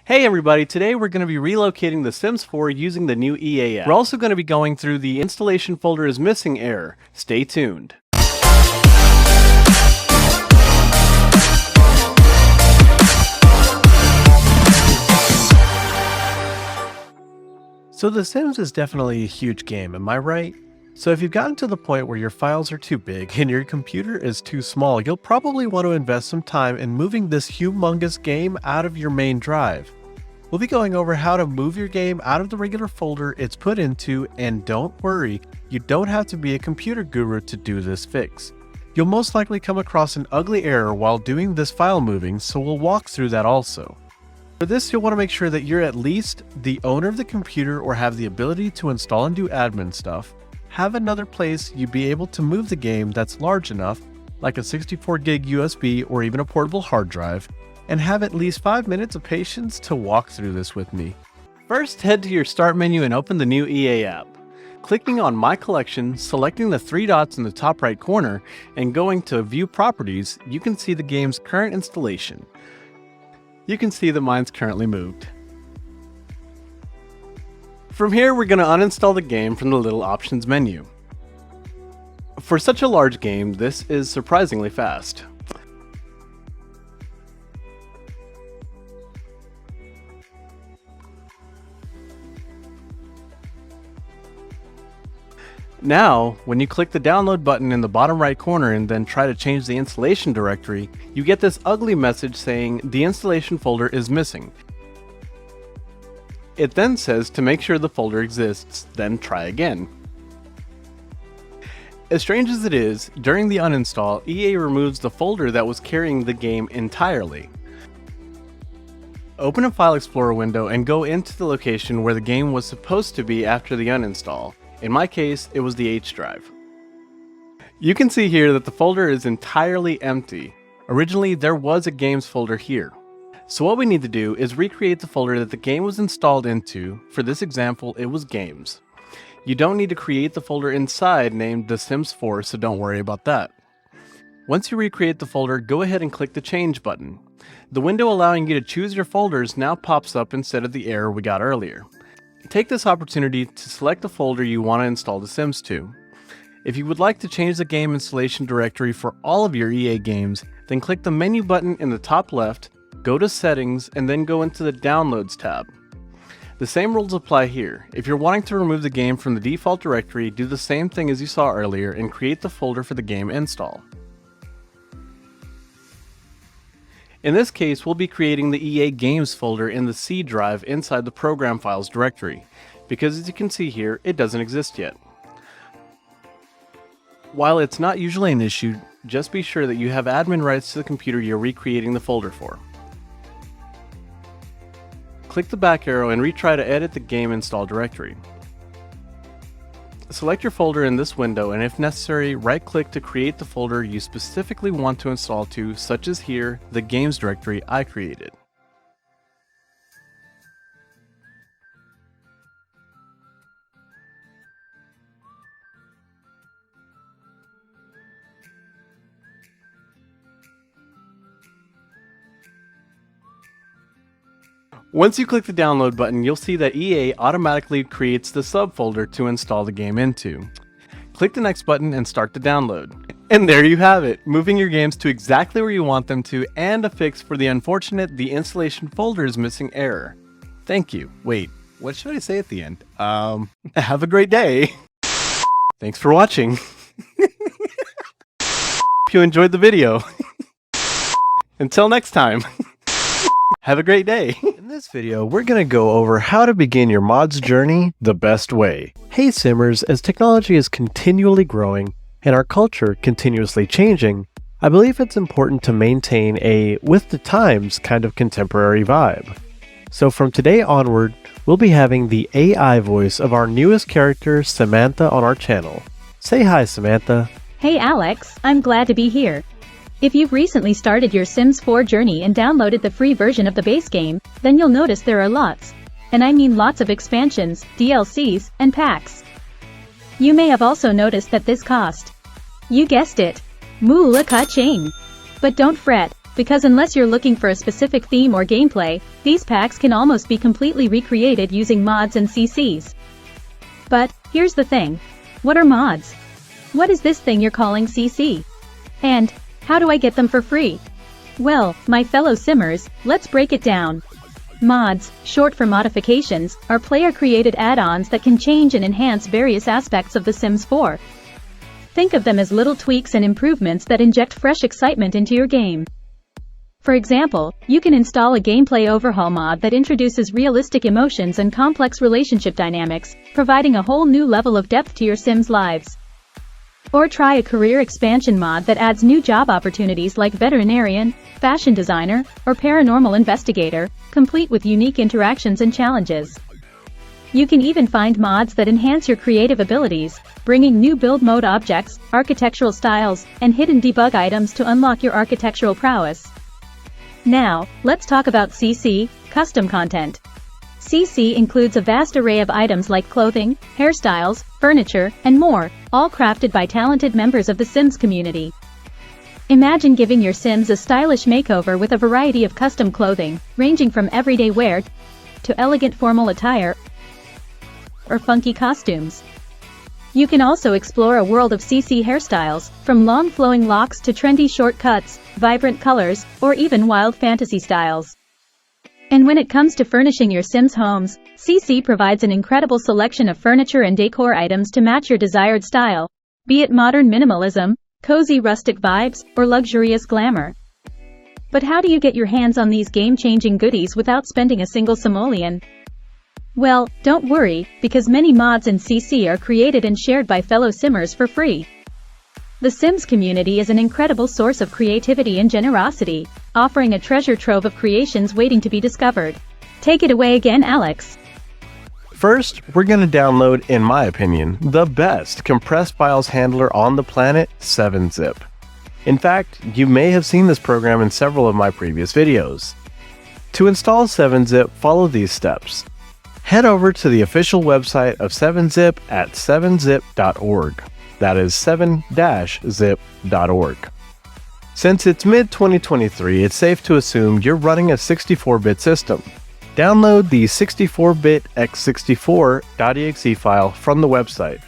Hey everybody, today we're going to be relocating The Sims 4 using the new EA app. We're also going to be going through the installation folder is missing error. Stay tuned. So The Sims is definitely a huge game, am I right? So if you've gotten to the point where your files are too big and your computer is too small, you'll probably want to invest some time in moving this humongous game out of your main drive. We'll be going over how to move your game out of the regular folder it's put into, and don't worry, you don't have to be a computer guru to do this fix. You'll most likely come across an ugly error while doing this file moving, so we'll walk through that also. For this, you'll want to make sure that you're at least the owner of the computer or have the ability to install and do admin stuff, have another place you'd be able to move the game that's large enough, like a 64 gig USB or even a portable hard drive, and have at least 5 minutes of patience to walk through this with me. First, head to your Start menu and open the new EA app. Clicking on My Collection, selecting the 3 dots in the top right corner, and going to View Properties, you can see the game's current installation. You can see that mine's currently moved. From here, we're going to uninstall the game from the little Options menu. For such a large game, this is surprisingly fast. Now, when you click the download button in the bottom right corner and then try to change the installation directory, you get this ugly message saying the installation folder is missing. It then says to make sure the folder exists, then try again. As strange as it is, during the uninstall, EA removes the folder that was carrying the game entirely. Open a File Explorer window and go into the location where the game was supposed to be after the uninstall. In my case, it was the H drive. You can see here that the folder is entirely empty. Originally, there was a games folder here. So what we need to do is recreate the folder that the game was installed into. For this example, it was games. You don't need to create the folder inside named The Sims 4, so don't worry about that. Once you recreate the folder, go ahead and click the Change button. The window allowing you to choose your folders now pops up instead of the error we got earlier. Take this opportunity to select the folder you want to install The Sims to. If you would like to change the game installation directory for all of your EA games, then click the menu button in the top left, go to Settings, and then go into the Downloads tab. The same rules apply here. If you're wanting to remove the game from the default directory, do the same thing as you saw earlier and create the folder for the game install. In this case, we'll be creating the EA Games folder in the C drive inside the Program Files directory, because as you can see here, it doesn't exist yet. While it's not usually an issue, just be sure that you have admin rights to the computer you're recreating the folder for. Click the back arrow and retry to edit the game install directory. Select your folder in this window, and if necessary, right-click to create the folder you specifically want to install to, such as here, the games directory I created. Once you click the download button, you'll see that EA automatically creates the subfolder to install the game into. Click the next button and start the download. And there you have it, moving your games to exactly where you want them to, and a fix for the unfortunate the installation folder is missing error. Thank you. Wait, what should I say at the end? Have a great day. Thanks for watching. Hope you enjoyed the video. Until next time. Have a great day. In this video, we're going to go over how to begin your mod's journey the best way. Hey Simmers, as technology is continually growing and our culture continuously changing, I believe it's important to maintain a with the times kind of contemporary vibe. So from today onward, we'll be having the AI voice of our newest character, Samantha, on our channel. Say hi, Samantha. Hey Alex, I'm glad to be here. If you've recently started your Sims 4 journey and downloaded the free version of the base game, then you'll notice there are lots, and I mean lots of expansions, DLCs, and packs. You may have also noticed that this cost, you guessed it, moo-la-ka-ching. But don't fret, because unless you're looking for a specific theme or gameplay, these packs can almost be completely recreated using mods and CCs. But, here's the thing. What are mods? What is this thing you're calling CC? And, how do I get them for free? Well, my fellow simmers, let's break it down. Mods, short for modifications, are player-created add-ons that can change and enhance various aspects of The Sims 4. Think of them as little tweaks and improvements that inject fresh excitement into your game. For example, you can install a gameplay overhaul mod that introduces realistic emotions and complex relationship dynamics, providing a whole new level of depth to your Sims' lives. Or try a career expansion mod that adds new job opportunities like veterinarian, fashion designer, or paranormal investigator, complete with unique interactions and challenges. You can even find mods that enhance your creative abilities, bringing new build mode objects, architectural styles, and hidden debug items to unlock your architectural prowess. Now, let's talk about CC, custom content. CC includes a vast array of items like clothing, hairstyles, furniture, and more, all crafted by talented members of the Sims community. Imagine giving your Sims a stylish makeover with a variety of custom clothing, ranging from everyday wear to elegant formal attire or funky costumes. You can also explore a world of CC hairstyles, from long flowing locks to trendy short cuts, vibrant colors, or even wild fantasy styles. And when it comes to furnishing your Sims' homes, CC provides an incredible selection of furniture and decor items to match your desired style, be it modern minimalism, cozy rustic vibes, or luxurious glamour. But how do you get your hands on these game-changing goodies without spending a single simoleon? Well, don't worry, because many mods in CC are created and shared by fellow Simmers for free. The Sims community is an incredible source of creativity and generosity, offering a treasure trove of creations waiting to be discovered. Take it away again, Alex. First, we're going to download, in my opinion, the best compressed files handler on the planet, 7-Zip. In fact, you may have seen this program in several of my previous videos. To install 7-Zip, follow these steps. Head over to the official website of 7-Zip at 7zip.org. That is 7-zip.org. Since it's mid-2023, it's safe to assume you're running a 64-bit system. Download the 64-bit x64.exe file from the website.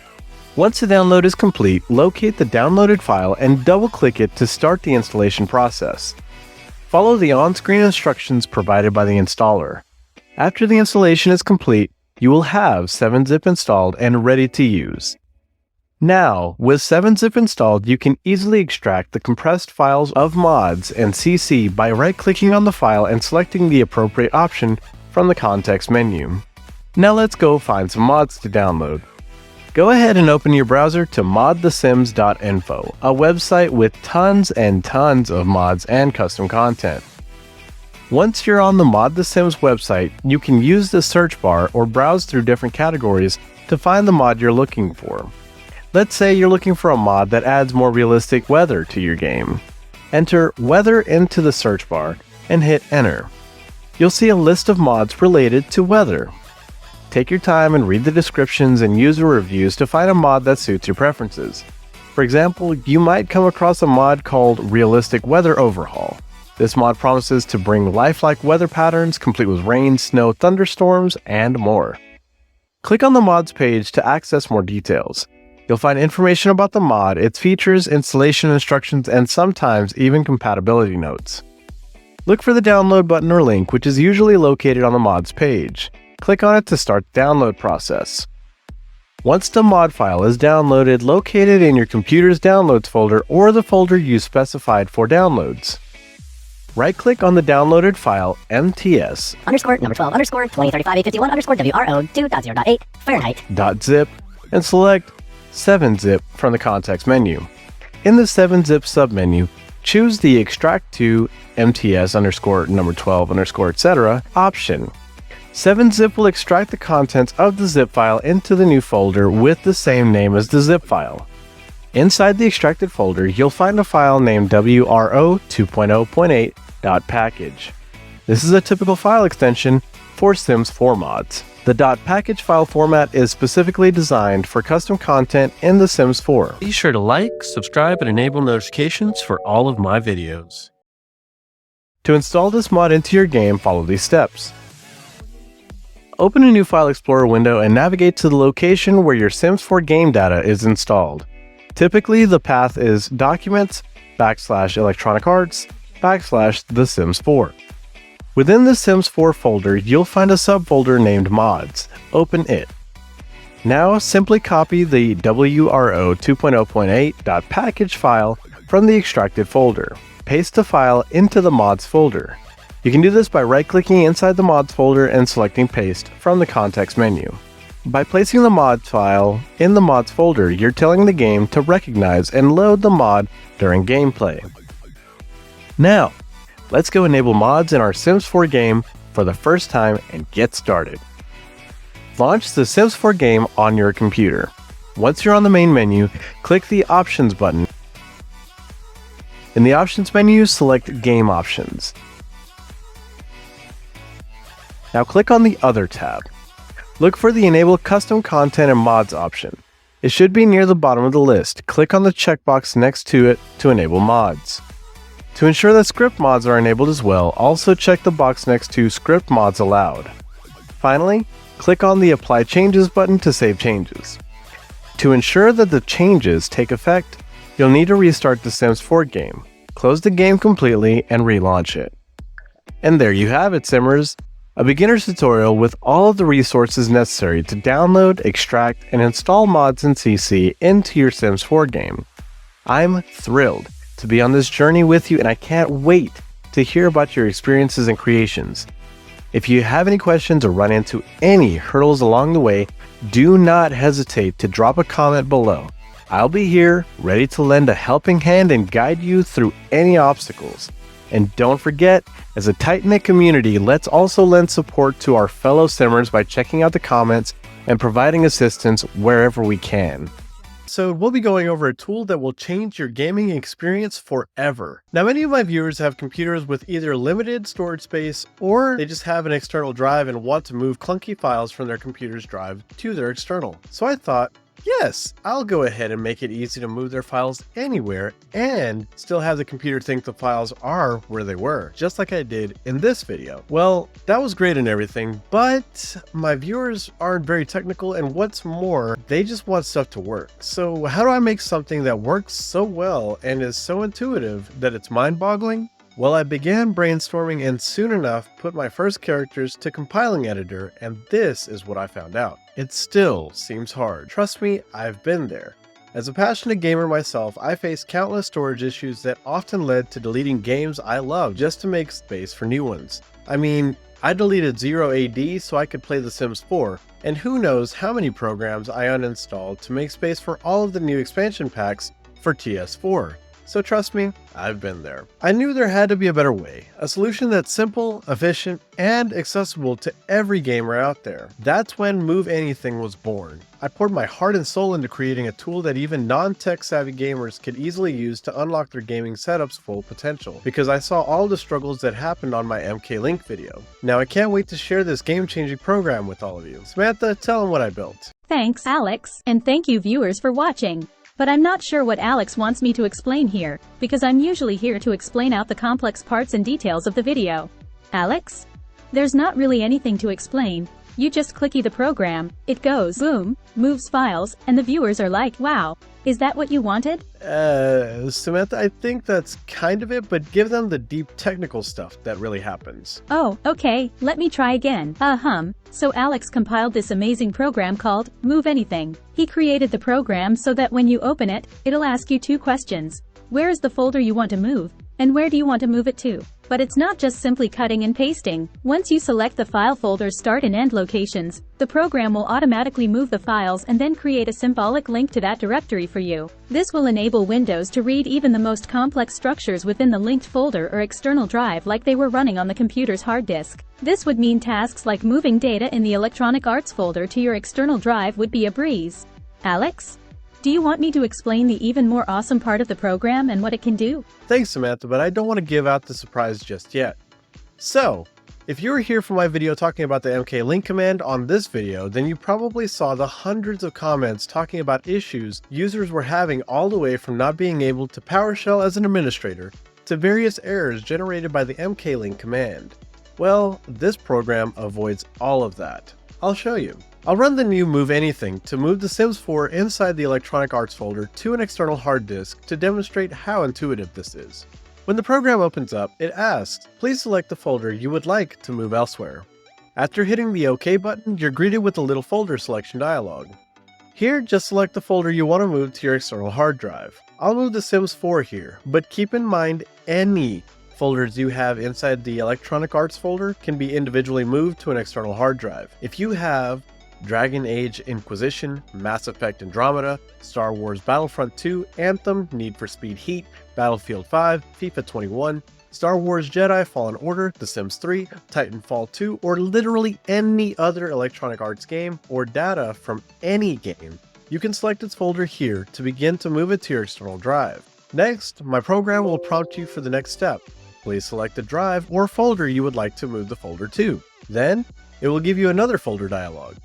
Once the download is complete, locate the downloaded file and double-click it to start the installation process. Follow the on-screen instructions provided by the installer. After the installation is complete, you will have 7-Zip installed and ready to use. Now, with 7-Zip installed, you can easily extract the compressed files of mods and CC by right-clicking on the file and selecting the appropriate option from the context menu. Now let's go find some mods to download. Go ahead and open your browser to modthesims.info, a website with tons and tons of mods and custom content. Once you're on the Mod The Sims website, you can use the search bar or browse through different categories to find the mod you're looking for. Let's say you're looking for a mod that adds more realistic weather to your game. Enter weather into the search bar and hit enter. You'll see a list of mods related to weather. Take your time and read the descriptions and user reviews to find a mod that suits your preferences. For example, you might come across a mod called Realistic Weather Overhaul. This mod promises to bring lifelike weather patterns complete with rain, snow, thunderstorms, and more. Click on the mods page to access more details. You'll find information about the mod, its features, installation instructions, and sometimes even compatibility notes. Look for the download button or link, which is usually located on the mods page. Click on it to start the download process. Once the mod file is downloaded, locate it in your computer's downloads folder or the folder you specified for downloads. Right-click on the downloaded file MTS _12_2035-51_WRO2.0.8 .zip and select 7-Zip from the context menu. In the 7-Zip submenu, choose the Extract to MTS_12_ etc. option. 7-Zip will extract the contents of the zip file into the new folder with the same name as the zip file. Inside the extracted folder, you'll find a file named WRO 2.0.8.package. This is a typical file extension for Sims 4 mods. The .package file format is specifically designed for custom content in The Sims 4. Be sure to like, subscribe, and enable notifications for all of my videos. To install this mod into your game, follow these steps. Open a new File Explorer window and navigate to the location where your Sims 4 game data is installed. Typically, the path is Documents, /Electronic Arts, /The Sims 4. Within the Sims 4 folder, you'll find a subfolder named Mods. Open it. Now, simply copy the WRO 2.0.8.package file from the extracted folder. Paste the file into the Mods folder. You can do this by right-clicking inside the Mods folder and selecting Paste from the context menu. By placing the Mods file in the Mods folder, you're telling the game to recognize and load the mod during gameplay. Now, let's go enable mods in our Sims 4 game for the first time and get started. Launch the Sims 4 game on your computer. Once you're on the main menu, click the Options button. In the Options menu, select Game Options. Now click on the Other tab. Look for the Enable Custom Content and Mods option. It should be near the bottom of the list. Click on the checkbox next to it to enable mods. To ensure that script mods are enabled as well, also check the box next to Script Mods Allowed. Finally, click on the Apply Changes button to save changes. To ensure that the changes take effect, you'll need to restart the Sims 4 game. Close the game completely and relaunch it. And there you have it, Simmers! A beginner's tutorial with all of the resources necessary to download, extract, and install mods in CC into your Sims 4 game. I'm thrilled to be on this journey with you, and I can't wait to hear about your experiences and creations. If you have any questions or run into any hurdles along the way, do not hesitate to drop a comment below. I'll be here, ready to lend a helping hand and guide you through any obstacles. And don't forget, as a tight-knit community, let's also lend support to our fellow Simmers by checking out the comments and providing assistance wherever we can. So we'll be going over a tool that will change your gaming experience forever. Now, many of my viewers have computers with either limited storage space or they just have an external drive and want to move clunky files from their computer's drive to their external. So I thought, yes, I'll go ahead and make it easy to move their files anywhere and still have the computer think the files are where they were, just like I did in this video. Well, that was great and everything, but my viewers aren't very technical, and what's more, they just want stuff to work. So how do I make something that works so well and is so intuitive that it's mind-boggling? Well, I began brainstorming and soon enough put my first characters to compiling editor, and this is what I found out. It still seems hard. Trust me, I've been there. As a passionate gamer myself, I faced countless storage issues that often led to deleting games I loved just to make space for new ones. I mean, I deleted 0AD so I could play The Sims 4, and who knows how many programs I uninstalled to make space for all of the new expansion packs for TS4. So trust me, I've been there. I knew there had to be a better way, a solution that's simple, efficient, and accessible to every gamer out there. That's when MoveAnything was born. I poured my heart and soul into creating a tool that even non-tech savvy gamers could easily use to unlock their gaming setup's full potential, because I saw all the struggles that happened on my MK Link video. Now I can't wait to share this game-changing program with all of you. Samantha, tell them what I built. Thanks, Alex, and thank you viewers for watching. But I'm not sure what Alex wants me to explain here, because I'm usually here to explain out the complex parts and details of the video. Alex? There's not really anything to explain. You just clicky the program, it goes boom, moves files, and the viewers are like, wow, is that what you wanted? Samantha, I think that's kind of it, but give them the deep technical stuff that really happens. Oh, okay, let me try again. So Alex compiled this amazing program called MoveAnything. He created the program so that when you open it, it'll ask you two questions. Where is the folder you want to move? And where do you want to move it to? But it's not just simply cutting and pasting. Once you select the file folder's start and end locations, the program will automatically move the files and then create a symbolic link to that directory for you. This will enable Windows to read even the most complex structures within the linked folder or external drive like they were running on the computer's hard disk. This would mean tasks like moving data in the Electronic Arts folder to your external drive would be a breeze. Alex? Do you want me to explain the even more awesome part of the program and what it can do? Thanks, Samantha, but I don't want to give out the surprise just yet. So, if you were here for my video talking about the MK Link command on this video, then you probably saw the hundreds of comments talking about issues users were having all the way from not being able to PowerShell as an administrator, to various errors generated by the mklink command. Well, this program avoids all of that. I'll show you. I'll run the new MoveAnything to move The Sims 4 inside the Electronic Arts folder to an external hard disk to demonstrate how intuitive this is. When the program opens up, it asks, please select the folder you would like to move elsewhere. After hitting the OK button, you're greeted with a little folder selection dialog. Here, just select the folder you want to move to your external hard drive. I'll move The Sims 4 here, but keep in mind any folders you have inside the Electronic Arts folder can be individually moved to an external hard drive. If you have Dragon Age Inquisition, Mass Effect Andromeda, Star Wars Battlefront 2, Anthem, Need for Speed Heat, Battlefield 5, FIFA 21, Star Wars Jedi Fallen Order, The Sims 3, Titanfall 2, or literally any other Electronic Arts game or data from any game, you can select its folder here to begin to move it to your external drive. Next, my program will prompt you for the next step. Please select the drive or folder you would like to move the folder to. Then, it will give you another folder dialog.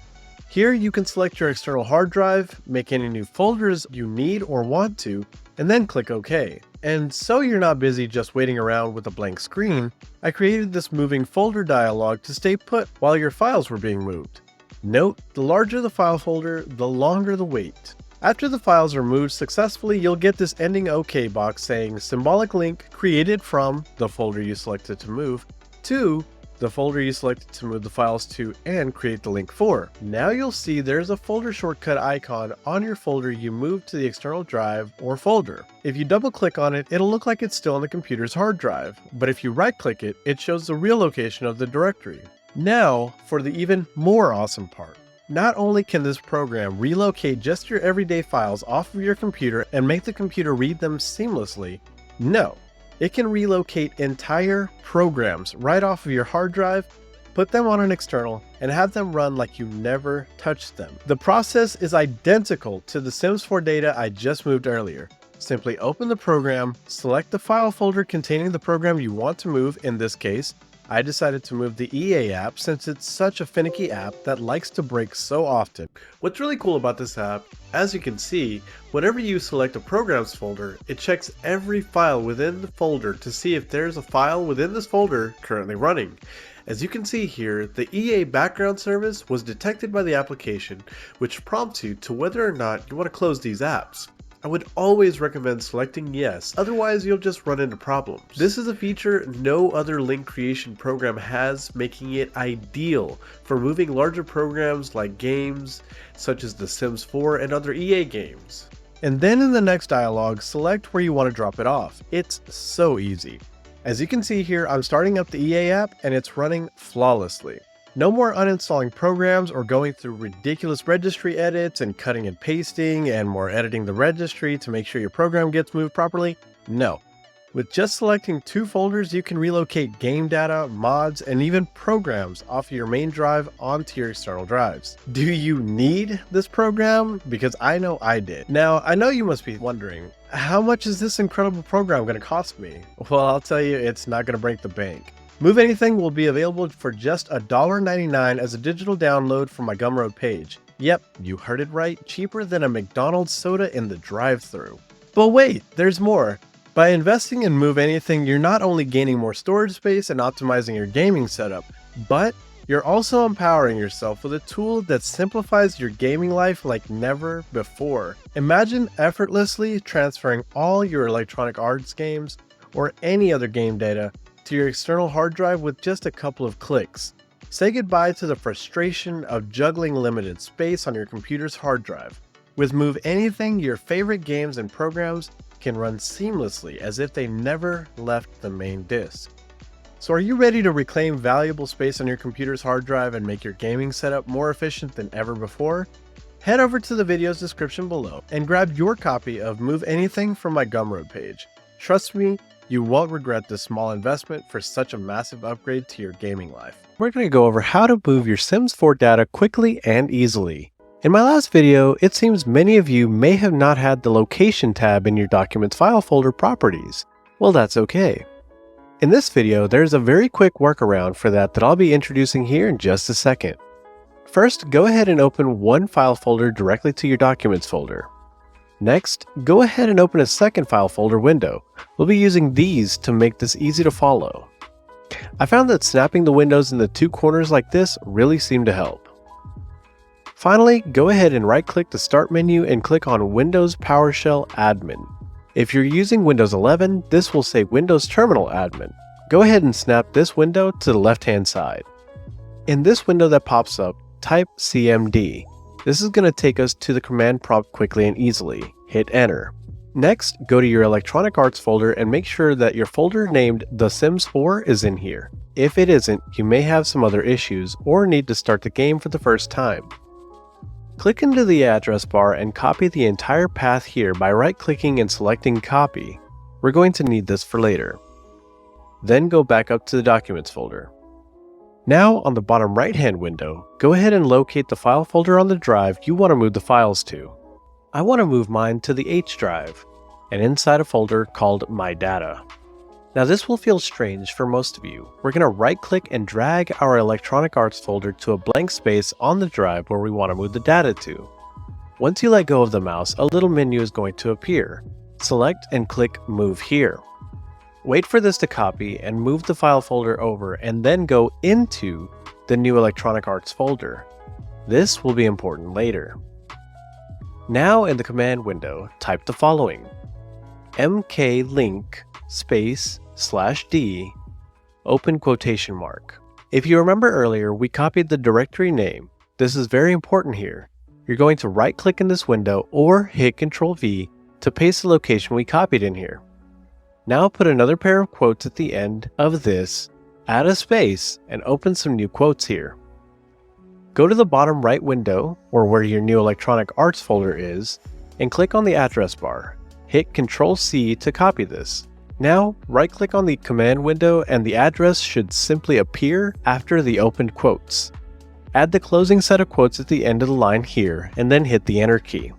Here you can select your external hard drive, make any new folders you need or want to, and then click OK. And so you're not busy just waiting around with a blank screen, I created this moving folder dialog to stay put while your files were being moved. Note, the larger the file folder, the longer the wait. After the files are moved successfully, you'll get this ending OK box saying symbolic link created from the folder you selected to move to the folder you selected to move the files to and create the link for. Now you'll see there's a folder shortcut icon on your folder you moved to the external drive or folder. If you double click on it, it'll look like it's still on the computer's hard drive, but if you right click it, it shows the real location of the directory. Now for the even more awesome part. Not only can this program relocate just your everyday files off of your computer and make the computer read them seamlessly, no. It can relocate entire programs right off of your hard drive, put them on an external, and have them run like you never touched them. The process is identical to the Sims 4 data I just moved earlier. Simply open the program, select the file folder containing the program you want to move. In this case, I decided to move the EA app since it's such a finicky app that likes to break so often. What's really cool about this app, as you can see, whenever you select a programs folder, it checks every file within the folder to see if there's a file within this folder currently running. As you can see here, the EA background service was detected by the application, which prompts you to whether or not you want to close these apps. I would always recommend selecting yes, otherwise you'll just run into problems. This is a feature no other link creation program has, making it ideal for moving larger programs like games such as The Sims 4 and other EA games. And then in the next dialog, select where you want to drop it off. It's so easy. As you can see here, I'm starting up the EA app and it's running flawlessly. No more uninstalling programs or going through ridiculous registry edits and cutting and pasting and more editing the registry to make sure your program gets moved properly. No. With just selecting two folders, you can relocate game data, mods, and even programs off of your main drive onto your external drives. Do you need this program? Because I know I did. Now, I know you must be wondering, how much is this incredible program going to cost me? Well, I'll tell you, it's not going to break the bank. MoveAnything will be available for just $1.99 as a digital download from my Gumroad page. Yep, you heard it right, cheaper than a McDonald's soda in the drive-thru. But wait, there's more. By investing in MoveAnything, you're not only gaining more storage space and optimizing your gaming setup, but you're also empowering yourself with a tool that simplifies your gaming life like never before. Imagine effortlessly transferring all your Electronic Arts games or any other game data to your external hard drive with just a couple of clicks. Say goodbye to the frustration of juggling limited space on your computer's hard drive. With MoveAnything, your favorite games and programs can run seamlessly as if they never left the main disk. So are you ready to reclaim valuable space on your computer's hard drive and make your gaming setup more efficient than ever before? Head over to the video's description below and grab your copy of MoveAnything from my Gumroad page. Trust me, you won't regret this small investment for such a massive upgrade to your gaming life. We're going to go over how to move your Sims 4 data quickly and easily. In my last video, it seems many of you may have not had the location tab in your documents file folder properties. Well, that's okay. In this video, there's a very quick workaround for that I'll be introducing here in just a second. First, go ahead and open one file folder directly to your documents folder. Next, go ahead and open a second file folder window. We'll be using these to make this easy to follow. I found that snapping the windows in the two corners like this really seemed to help. Finally, go ahead and right-click the Start menu and click on Windows PowerShell Admin. If you're using Windows 11, this will say Windows Terminal Admin. Go ahead and snap this window to the left-hand side. In this window that pops up, type CMD. This is going to take us to the command prompt quickly and easily. Hit enter. Next, go to your Electronic Arts folder and make sure that your folder named The Sims 4 is in here. If it isn't, you may have some other issues or need to start the game for the first time. Click into the address bar and copy the entire path here by right-clicking and selecting Copy. We're going to need this for later. Then go back up to the Documents folder. Now, on the bottom right-hand window, go ahead and locate the file folder on the drive you want to move the files to. I want to move mine to the H drive, and inside a folder called My Data. Now this will feel strange for most of you. We're going to right-click and drag our Electronic Arts folder to a blank space on the drive where we want to move the data to. Once you let go of the mouse, a little menu is going to appear. Select and click Move Here. Wait for this to copy and move the file folder over and then go into the new Electronic Arts folder. This will be important later. Now in the command window, type the following: mklink /d open quotation mark. If you remember earlier, we copied the directory name. This is very important here. You're going to right click in this window or hit Ctrl V to paste the location we copied in here. Now put another pair of quotes at the end of this, add a space, and open some new quotes here. Go to the bottom right window, or where your new Electronic Arts folder is, and click on the address bar. Hit Ctrl C to copy this. Now, right-click on the command window and the address should simply appear after the opened quotes. Add the closing set of quotes at the end of the line here, and then hit the Enter key.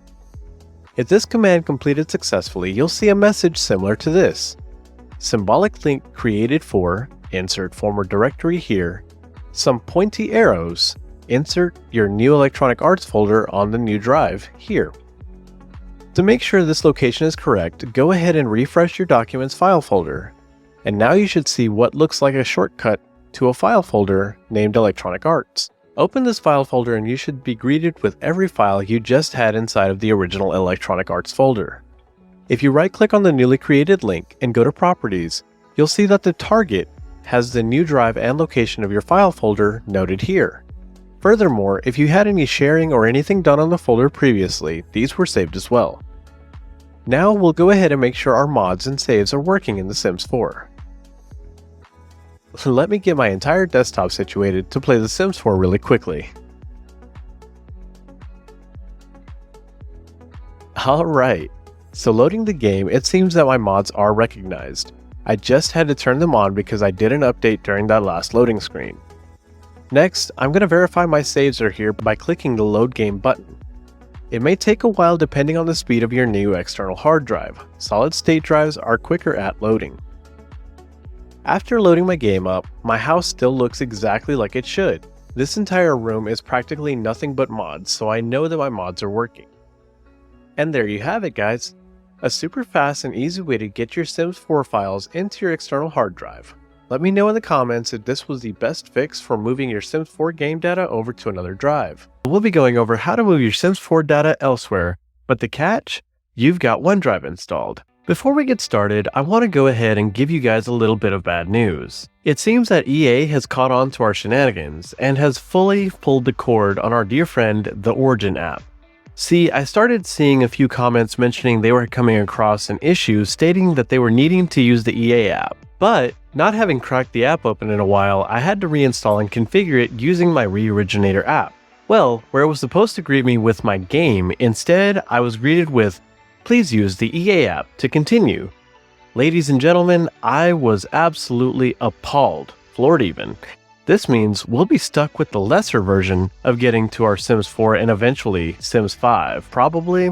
If this command completed successfully, you'll see a message similar to this. Symbolic link created for, insert former directory here, some pointy arrows, insert your new Electronic Arts folder on the new drive here. To make sure this location is correct, go ahead and refresh your Documents file folder. And now you should see what looks like a shortcut to a file folder named Electronic Arts. Open this file folder and you should be greeted with every file you just had inside of the original Electronic Arts folder. If you right-click on the newly created link and go to Properties, you'll see that the target has the new drive and location of your file folder noted here. Furthermore, if you had any sharing or anything done on the folder previously, these were saved as well. Now we'll go ahead and make sure our mods and saves are working in The Sims 4. Let me get my entire desktop situated to play The Sims 4 really quickly. Alright, so loading the game, it seems that my mods are recognized. I just had to turn them on because I did an update during that last loading screen. Next, I'm going to verify my saves are here by clicking the Load Game button. It may take a while depending on the speed of your new external hard drive. Solid-state drives are quicker at loading. After loading my game up, my house still looks exactly like it should. This entire room is practically nothing but mods, so I know that my mods are working. And there you have it, guys. A super fast and easy way to get your Sims 4 files into your external hard drive. Let me know in the comments if this was the best fix for moving your Sims 4 game data over to another drive. We'll be going over how to move your Sims 4 data elsewhere, but the catch? You've got OneDrive installed. Before we get started, I want to go ahead and give you guys a little bit of bad news. It seems that EA has caught on to our shenanigans and has fully pulled the cord on our dear friend, the Origin app. See, I started seeing a few comments mentioning they were coming across an issue stating that they were needing to use the EA app. But, not having cracked the app open in a while, I had to reinstall and configure it using my Reoriginator app. Well, where it was supposed to greet me with my game, instead I was greeted with, "Please use the EA app to continue." Ladies and gentlemen, I was absolutely appalled, floored even. This means we'll be stuck with the lesser version of getting to our Sims 4 and eventually Sims 5, probably.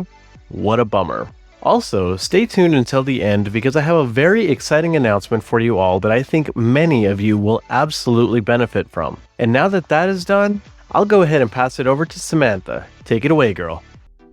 What a bummer. Also, stay tuned until the end because I have a very exciting announcement for you all that I think many of you will absolutely benefit from. And now that that is done, I'll go ahead and pass it over to Samantha. Take it away, girl.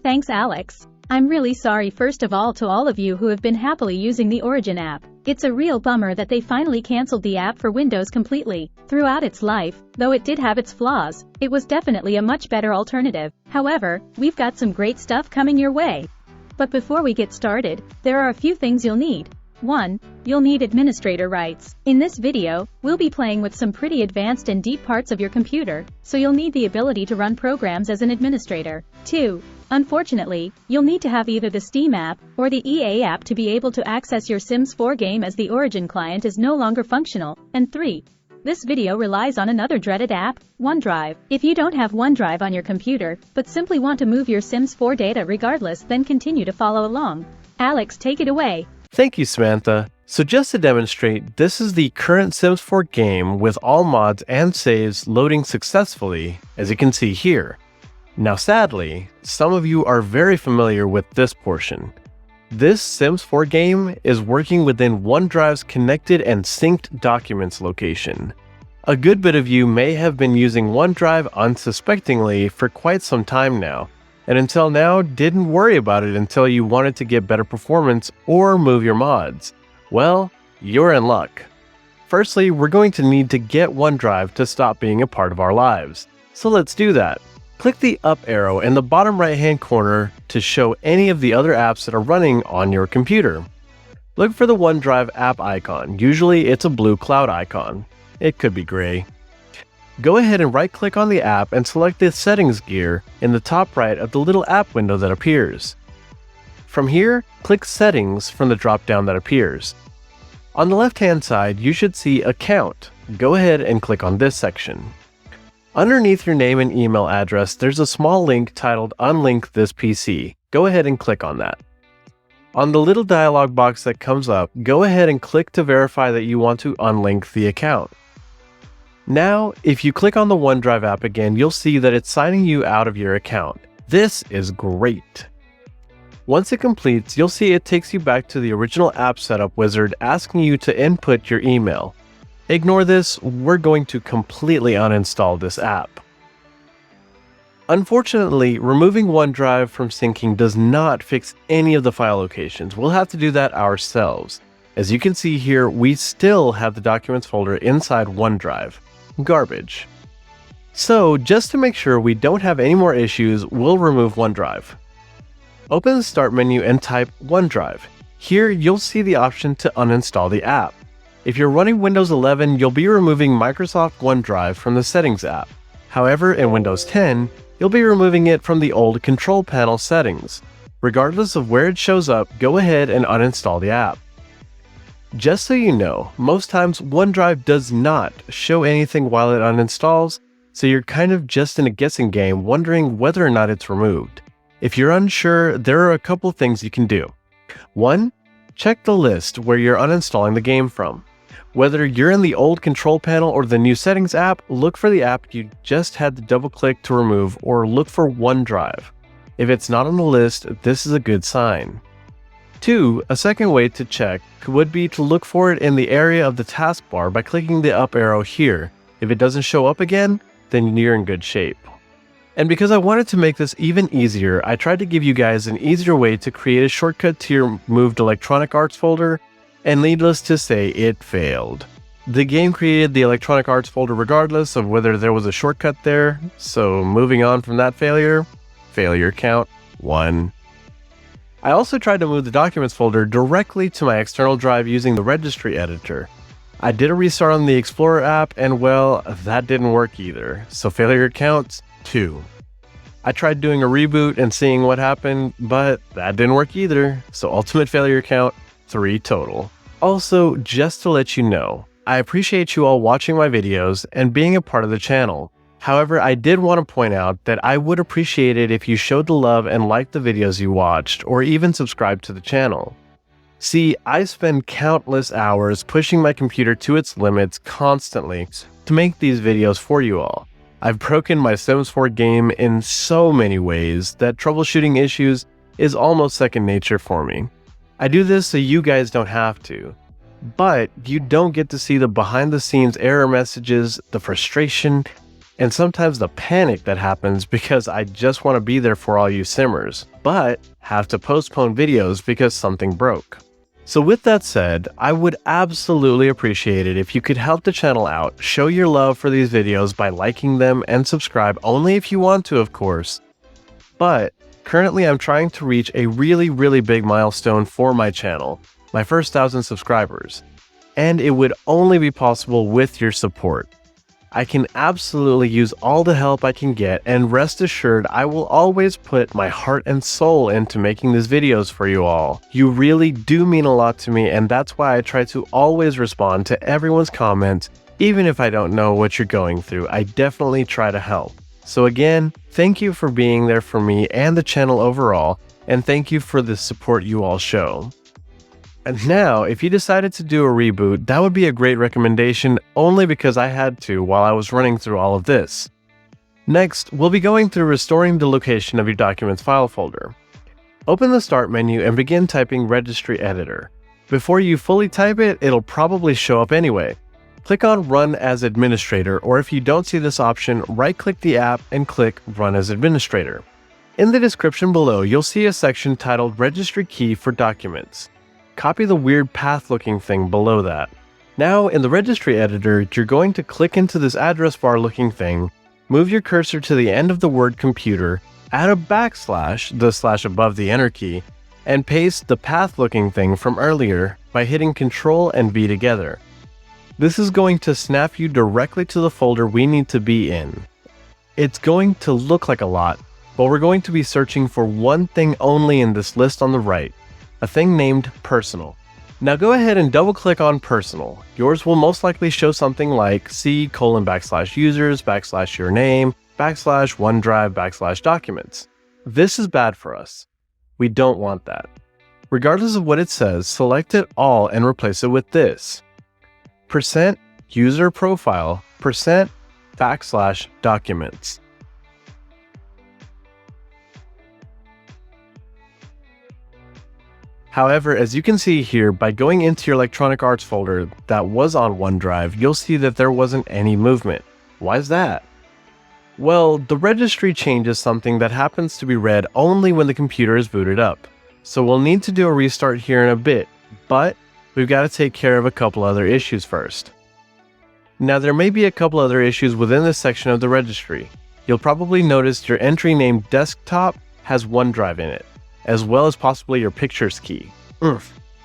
Thanks, Alex. I'm really sorry first of all to all of you who have been happily using the Origin app. It's a real bummer that they finally canceled the app for Windows completely. Throughout its life, though it did have its flaws, it was definitely a much better alternative. However, we've got some great stuff coming your way. But before we get started, there are a few things you'll need. 1. You'll need administrator rights. In this video, we'll be playing with some pretty advanced and deep parts of your computer, so you'll need the ability to run programs as an administrator. 2. Unfortunately, you'll need to have either the Steam app or the EA app to be able to access your Sims 4 game, as the Origin client is no longer functional. And 3. This video relies on another dreaded app, OneDrive. If you don't have OneDrive on your computer, but simply want to move your Sims 4 data regardless, then continue to follow along. Alex, take it away. Thank you, Samantha. So just to demonstrate, this is the current Sims 4 game with all mods and saves loading successfully, as you can see here. Now sadly, some of you are very familiar with this portion. This Sims 4 game is working within OneDrive's connected and synced documents location. A good bit of you may have been using OneDrive unsuspectingly for quite some time now, and until now didn't worry about it until you wanted to get better performance or move your mods. Well, you're in luck. Firstly, we're going to need to get OneDrive to stop being a part of our lives. So let's do that. Click the up arrow in the bottom right hand corner to show any of the other apps that are running on your computer. Look for the OneDrive app icon. Usually it's a blue cloud icon. It could be gray. Go ahead and right-click on the app and select the settings gear in the top right of the little app window that appears. From here, click Settings from the drop-down that appears. On the left-hand side, you should see Account. Go ahead and click on this section. Underneath your name and email address, there's a small link titled Unlink this PC. Go ahead and click on that. On the little dialog box that comes up, go ahead and click to verify that you want to unlink the account. Now, if you click on the OneDrive app again, you'll see that it's signing you out of your account. This is great. Once it completes, you'll see it takes you back to the original app setup wizard asking you to input your email. Ignore this, we're going to completely uninstall this app. Unfortunately, removing OneDrive from syncing does not fix any of the file locations. We'll have to do that ourselves. As you can see here, we still have the Documents folder inside OneDrive. Garbage. So, just to make sure we don't have any more issues, we'll remove OneDrive. Open the Start menu and type OneDrive. Here, you'll see the option to uninstall the app. If you're running Windows 11, you'll be removing Microsoft OneDrive from the Settings app. However, in Windows 10, you'll be removing it from the old Control Panel settings. Regardless of where it shows up, go ahead and uninstall the app. Just so you know, most times OneDrive does not show anything while it uninstalls, so you're kind of just in a guessing game wondering whether or not it's removed. If you're unsure, there are a couple things you can do. 1. Check the list where you're uninstalling the game from. Whether you're in the old Control Panel or the new Settings app, look for the app you just had to double-click to remove, or look for OneDrive. If it's not on the list, this is a good sign. 2. A second way to check would be to look for it in the area of the taskbar by clicking the up arrow here. If it doesn't show up again, then you're in good shape. And because I wanted to make this even easier, I tried to give you guys an easier way to create a shortcut to your moved Electronic Arts folder, and needless to say, it failed. The game created the Electronic Arts folder regardless of whether there was a shortcut there, so moving on from that failure count 1. I also tried to move the Documents folder directly to my external drive using the registry editor. I did a restart on the Explorer app, and well, that didn't work either, so failure counts 2. I tried doing a reboot and seeing what happened, but that didn't work either, so ultimate failure count 3 total. Also, just to let you know, I appreciate you all watching my videos and being a part of the channel. However, I did want to point out that I would appreciate it if you showed the love and liked the videos you watched, or even subscribed to the channel. See, I spend countless hours pushing my computer to its limits constantly to make these videos for you all. I've broken my Sims 4 game in so many ways that troubleshooting issues is almost second nature for me. I do this so you guys don't have to. But you don't get to see the behind the scenes error messages, the frustration, and sometimes the panic that happens because I just want to be there for all you simmers, but have to postpone videos because something broke. So with that said, I would absolutely appreciate it if you could help the channel out, show your love for these videos by liking them and subscribe only if you want to, of course. But currently I'm trying to reach a really big milestone for my channel, my first 1,000 subscribers, and it would only be possible with your support. I can absolutely use all the help I can get, and rest assured I will always put my heart and soul into making these videos for you all. You really do mean a lot to me, and that's why I try to always respond to everyone's comments. Even if I don't know what you're going through, I definitely try to help. So again, thank you for being there for me and the channel overall, and thank you for the support you all show. And now, if you decided to do a reboot, that would be a great recommendation only because I had to while I was running through all of this. Next, we'll be going through restoring the location of your documents file folder. Open the Start menu and begin typing Registry Editor. Before you fully type it, it'll probably show up anyway. Click on Run as Administrator, or if you don't see this option, right-click the app and click Run as Administrator. In the description below, you'll see a section titled Registry Key for Documents. Copy the weird path-looking thing below that. Now, in the Registry Editor, you're going to click into this address bar-looking thing, move your cursor to the end of the word computer, add a backslash, the slash above the Enter key, and paste the path-looking thing from earlier by hitting Ctrl and V together. This is going to snap you directly to the folder we need to be in. It's going to look like a lot, but we're going to be searching for one thing only in this list on the right. A thing named Personal. Now go ahead and double click on Personal. Yours will most likely show something like C:\users \your name \OneDrive \documents. This is bad for us. We don't want that. Regardless of what it says, select it all and replace it with this. %user profile %\documents. However, as you can see here, by going into your Electronic Arts folder that was on OneDrive, you'll see that there wasn't any movement. Why is that? Well, the registry changes something that happens to be read only when the computer is booted up. So we'll need to do a restart here in a bit, but we've got to take care of a couple other issues first. Now there may be a couple other issues within this section of the registry. You'll probably notice your entry named Desktop has OneDrive in it, as well as possibly your Pictures key.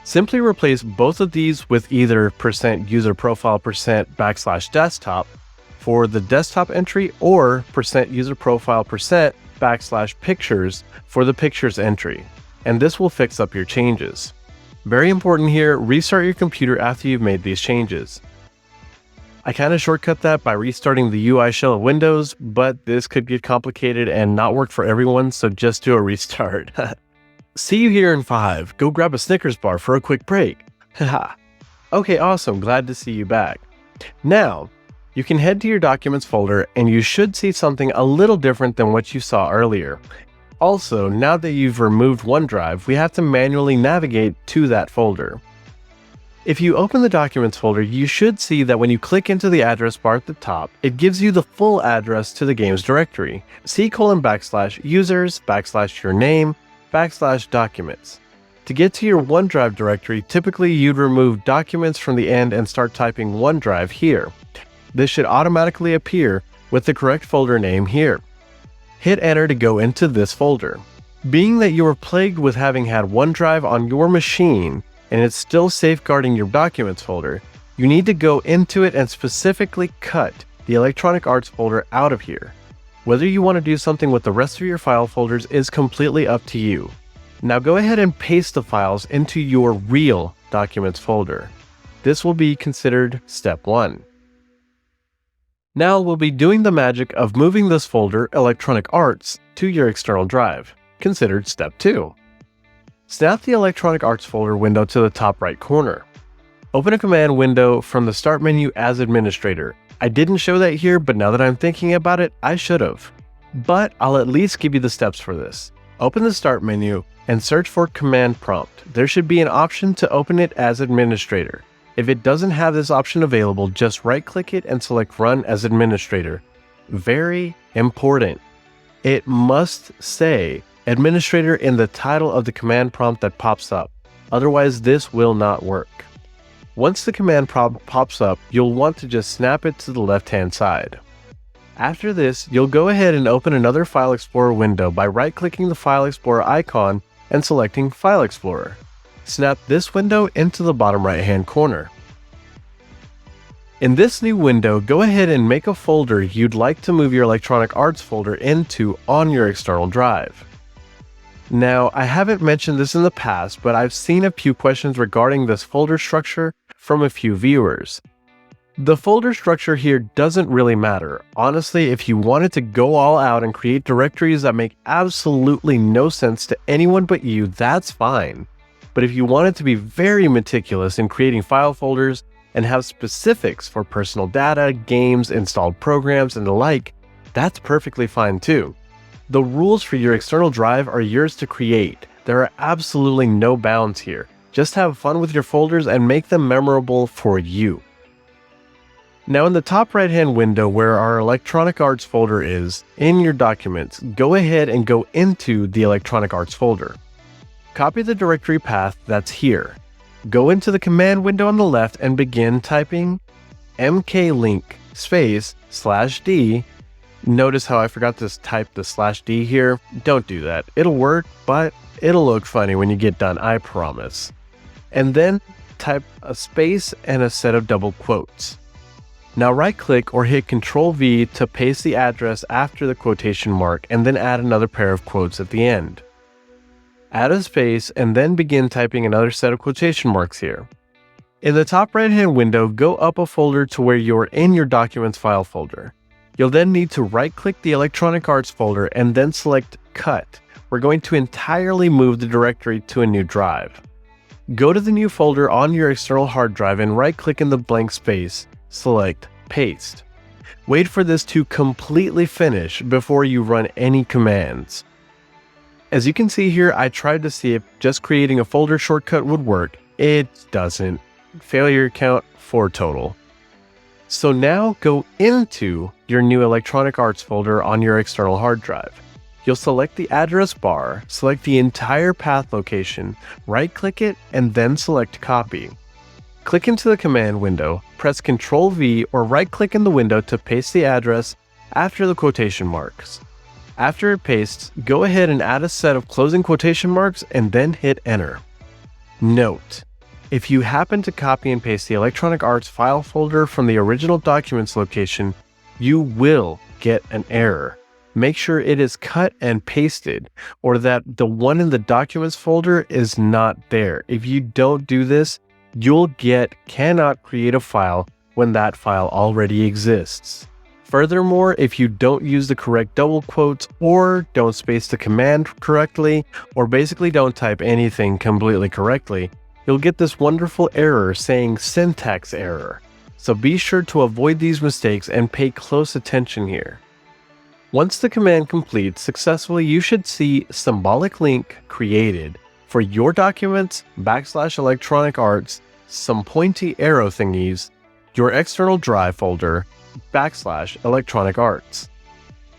Simply replace both of these with either %user profile %\desktop for the desktop entry, or %user profile %\pictures for the pictures entry, and this will fix up your changes. Very important here, restart your computer after you've made these changes. I kind of shortcut that by restarting the UI shell of Windows, but this could get complicated and not work for everyone, so just do a restart. See you here in 5. Go grab a Snickers bar for a quick break. Haha. Okay, awesome. Glad to see you back. Now, you can head to your Documents folder and you should see something a little different than what you saw earlier. Also, now that you've removed OneDrive, we have to manually navigate to that folder. If you open the Documents folder, you should see that when you click into the address bar at the top, it gives you the full address to the game's directory. C:\users \your name \documents. To get to your OneDrive directory, typically you'd remove Documents from the end and start typing OneDrive here. This should automatically appear with the correct folder name here. Hit Enter to go into this folder. Being that you are plagued with having had OneDrive on your machine and it's still safeguarding your Documents folder, you need to go into it and specifically cut the Electronic Arts folder out of here. Whether you want to do something with the rest of your file folders is completely up to you. Now go ahead and paste the files into your real Documents folder. This will be considered step 1. Now we'll be doing the magic of moving this folder, Electronic Arts, to your external drive, considered step 2. Snap the Electronic Arts folder window to the top right corner. Open a command window from the Start menu as Administrator. I didn't show that here, but now that I'm thinking about it, I should have. But I'll at least give you the steps for this. Open the Start menu and search for Command Prompt. There should be an option to open it as Administrator. If it doesn't have this option available, just right-click it and select Run as Administrator. very important. It must say administrator in the title of the command prompt that pops up. Otherwise, this will not work. Once the command prompt pops up, you'll want to just snap it to the left-hand side. After this, you'll go ahead and open another File Explorer window by right-clicking the File Explorer icon and selecting File Explorer. Snap this window into the bottom right-hand corner. In this new window, go ahead and make a folder you'd like to move your Electronic Arts folder into on your external drive. Now, I haven't mentioned this in the past, but I've seen a few questions regarding this folder structure from a few viewers. The folder structure here doesn't really matter. Honestly, if you wanted to go all out and create directories that make absolutely no sense to anyone but you, that's fine. But if you wanted to be very meticulous in creating file folders and have specifics for personal data, games, installed programs, and the like, that's perfectly fine too. The rules for your external drive are yours to create. There are absolutely no bounds here. Just have fun with your folders and make them memorable for you. Now in the top right-hand window where our Electronic Arts folder is, in your documents, go ahead and go into the Electronic Arts folder. Copy the directory path that's here. Go into the command window on the left and begin typing mklink /d. Notice how I forgot to type the /d here? Don't do that. It'll work, but it'll look funny when you get done, I promise. And then type a space and a set of double quotes. Now right-click or hit Ctrl-V to paste the address after the quotation mark and then add another pair of quotes at the end. Add a space and then begin typing another set of quotation marks here. In the top right-hand window, go up a folder to where you're in your Documents file folder. You'll then need to right-click the Electronic Arts folder and then select Cut. We're going to entirely move the directory to a new drive. Go to the new folder on your external hard drive and right-click in the blank space. Select Paste. Wait for this to completely finish before you run any commands. As you can see here, I tried to see if just creating a folder shortcut would work. It doesn't. Failure count 4 total. So now go into your new Electronic Arts folder on your external hard drive. You'll select the address bar, select the entire path location, right-click it, and then select Copy. Click into the command window, press Ctrl-V or right-click in the window to paste the address after the quotation marks. After it pastes, go ahead and add a set of closing quotation marks and then hit Enter. Note: if you happen to copy and paste the Electronic Arts file folder from the original Documents location, you will get an error. Make sure it is cut and pasted, or that the one in the Documents folder is not there. If you don't do this, you'll get cannot create a file when that file already exists. Furthermore, if you don't use the correct double quotes or don't space the command correctly, or basically don't type anything completely correctly, you'll get this wonderful error saying syntax error. So be sure to avoid these mistakes and pay close attention here. Once the command completes successfully, you should see symbolic link created for your documents, /Electronic Arts, some pointy arrow thingies, your external drive folder, /Electronic Arts.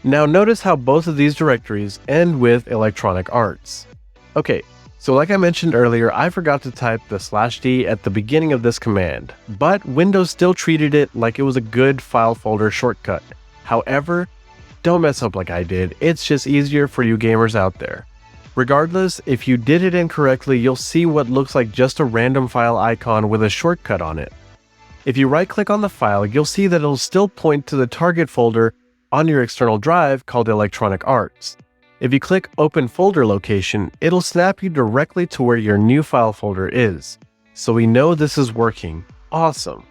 Now notice how both of these directories end with Electronic Arts. Okay, so like I mentioned earlier, I forgot to type the /d at the beginning of this command, but Windows still treated it like it was a good file folder shortcut. However, don't mess up like I did, it's just easier for you gamers out there. Regardless, if you did it incorrectly, you'll see what looks like just a random file icon with a shortcut on it. If you right-click on the file, you'll see that it'll still point to the target folder on your external drive called Electronic Arts. If you click Open Folder Location, it'll snap you directly to where your new file folder is. So we know this is working. Awesome!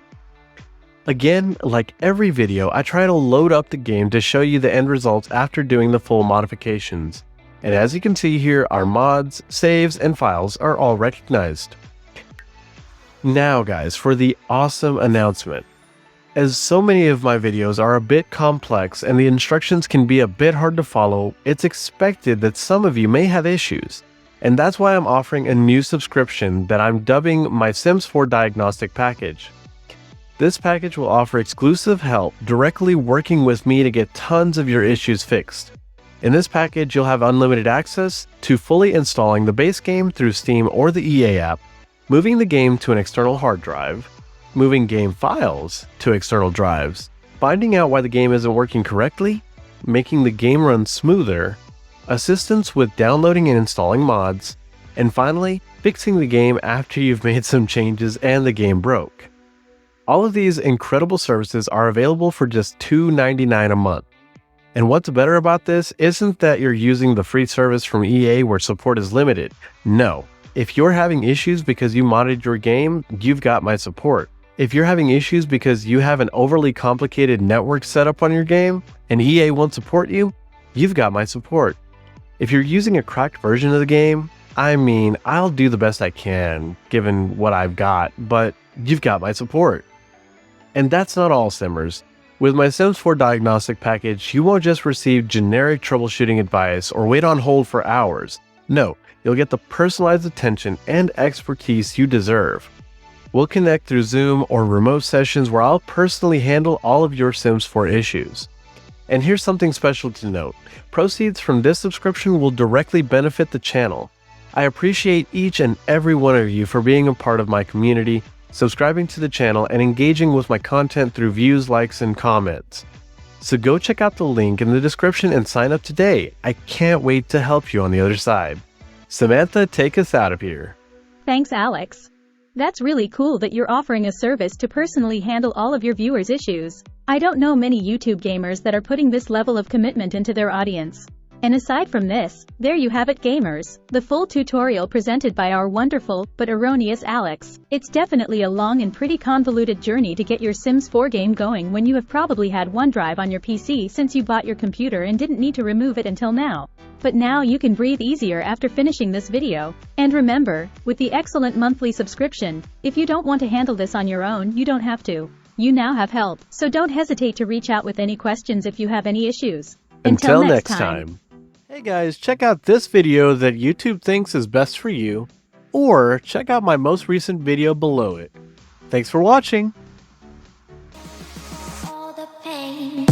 Again, like every video, I try to load up the game to show you the end results after doing the full modifications. And as you can see here, our mods, saves, and files are all recognized. Now guys, for the awesome announcement. As so many of my videos are a bit complex and the instructions can be a bit hard to follow, it's expected that some of you may have issues. And that's why I'm offering a new subscription that I'm dubbing my Sims 4 Diagnostic Package. This package will offer exclusive help directly working with me to get tons of your issues fixed. In this package, you'll have unlimited access to fully installing the base game through Steam or the EA app, moving the game to an external hard drive, moving game files to external drives, finding out why the game isn't working correctly, making the game run smoother, assistance with downloading and installing mods, and finally, fixing the game after you've made some changes and the game broke. All of these incredible services are available for just $2.99 a month. And what's better about this isn't that you're using the free service from EA where support is limited. No, if you're having issues because you modded your game, you've got my support. If you're having issues because you have an overly complicated network setup on your game and EA won't support you, you've got my support. If you're using a cracked version of the game, I mean, I'll do the best I can given what I've got, but you've got my support. And that's not all, Simmers. With my Sims 4 diagnostic package, you won't just receive generic troubleshooting advice or wait on hold for hours. No, you'll get the personalized attention and expertise you deserve. We'll connect through Zoom or remote sessions where I'll personally handle all of your Sims 4 issues. And here's something special to note. Proceeds from this subscription will directly benefit the channel. I appreciate each and every one of you for being a part of my community, subscribing to the channel, and engaging with my content through views, likes, and comments. So go check out the link in the description and sign up today. I can't wait to help you on the other side. Samantha, take us out of here. Thanks, Alex. That's really cool that you're offering a service to personally handle all of your viewers' issues. I don't know many YouTube gamers that are putting this level of commitment into their audience. And aside from this, there you have it, gamers. The full tutorial presented by our wonderful, but erroneous Alex. It's definitely a long and pretty convoluted journey to get your Sims 4 game going when you have probably had OneDrive on your PC since you bought your computer and didn't need to remove it until now. But now you can breathe easier after finishing this video. And remember, with the excellent monthly subscription, if you don't want to handle this on your own, you don't have to. You now have help, so don't hesitate to reach out with any questions if you have any issues. Until next time. Hey guys, check out this video that YouTube thinks is best for you, or check out my most recent video below it. Thanks for watching! All the pain